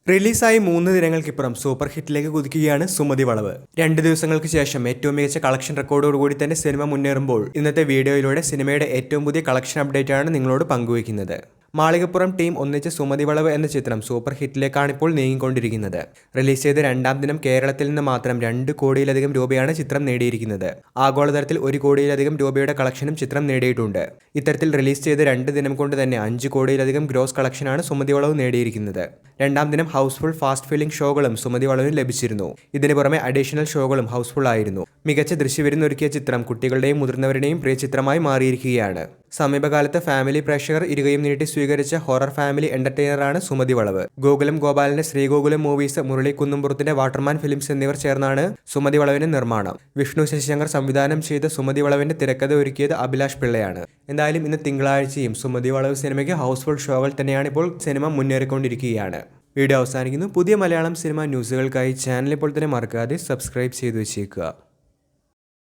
റിലീസായി 3 ദിനങ്ങൾക്കിപ്പുറം സൂപ്പർ ഹിറ്റിലേക്ക് കുതിക്കുകയാണ് സുമതി വളവ്. 2 ദിവസങ്ങൾക്ക് ശേഷം ഏറ്റവും മികച്ച കളക്ഷൻ റെക്കോർഡോടുകൂടി തന്നെ സിനിമ മുന്നേറുമ്പോൾ ഇന്നത്തെ വീഡിയോയിലൂടെ സിനിമയുടെ ഏറ്റവും പുതിയ കളക്ഷൻ അപ്ഡേറ്റ് ആണ് നിങ്ങളോട് പങ്കുവയ്ക്കുന്നത്. മാളികപ്പുറം ടീം ഒന്നിച്ച് സുമതി വളവ് എന്ന ചിത്രം സൂപ്പർ ഹിറ്റിലേക്കാണ് ഇപ്പോൾ നീങ്ങിക്കൊണ്ടിരിക്കുന്നത്. റിലീസ് ചെയ്ത 2ാം ദിനം കേരളത്തിൽ നിന്ന് മാത്രം 2 കോടിയിലധികം രൂപയാണ് ചിത്രം നേടിയിരിക്കുന്നത്. ആഗോളതലത്തിൽ 1 കോടിയിലധികം രൂപയുടെ കളക്ഷനും ചിത്രം നേടിയിട്ടുണ്ട്. ഇത്തരത്തിൽ റിലീസ് ചെയ്ത് 2 ദിനം കൊണ്ട് തന്നെ 5 കോടിയിലധികം ഗ്രോസ് കളക്ഷനാണ് സുമതി വളവ് നേടിയിരിക്കുന്നത്. 2ാം ദിനം ഹൗസ്ഫുൾ ഫാസ്റ്റ് ഫില്ലിംഗ് ഷോകളും സുമതി വളവിന് ലഭിച്ചിരുന്നു. ഇതിന് പുറമെ അഡീഷണൽ ഷോകളും ഹൗസ്ഫുൾ ആയിരുന്നു. മികച്ച ദൃശ്യവിരുന്നൊരുക്കിയ ചിത്രം കുട്ടികളുടെയും മുതിർന്നവരുടെയും പ്രിയ ചിത്രമായി മാറിയിരിക്കുകയാണ്. സമീപകാലത്ത് ഫാമിലി പ്രേക്ഷകർ ഇരുകയും നീട്ടി സ്വീകരിച്ച ഹൊറർ ഫാമിലി എന്റർടൈനറാണ് സുമതി വളവ്. ഗോകുലം ഗോപാലന്റെ ശ്രീഗോകുലം മൂവീസ്, മുരളി കുന്നുംപുറത്തിന്റെ വാട്ടർമാൻ ഫിലിംസ് എന്നിവർ ചേർന്നാണ് സുമതി വളവിന്റെ നിർമ്മാണം. വിഷ്ണു ശശിശങ്കർ സംവിധാനം ചെയ്ത സുമതി വളവിന്റെ തിരക്കഥ ഒരുക്കിയത് അഭിലാഷ് പിള്ളയാണ്. എന്തായാലും ഇന്ന് തിങ്കളാഴ്ചയും സുമതി വളവ് സിനിമയ്ക്ക് ഹൗസ്ഫുൾ ഷോകൾ തന്നെയാണ് ഇപ്പോൾ സിനിമ മുന്നേറിക്കൊണ്ടിരിക്കുകയാണ്. വീഡിയോ അവസാനിക്കുന്നു. പുതിയ മലയാളം സിനിമ ന്യൂസുകൾക്കായി ചാനൽ ഇപ്പോൾ തന്നെ മറക്കാതെ സബ്സ്ക്രൈബ് ചെയ്തു വെച്ചേക്കുക.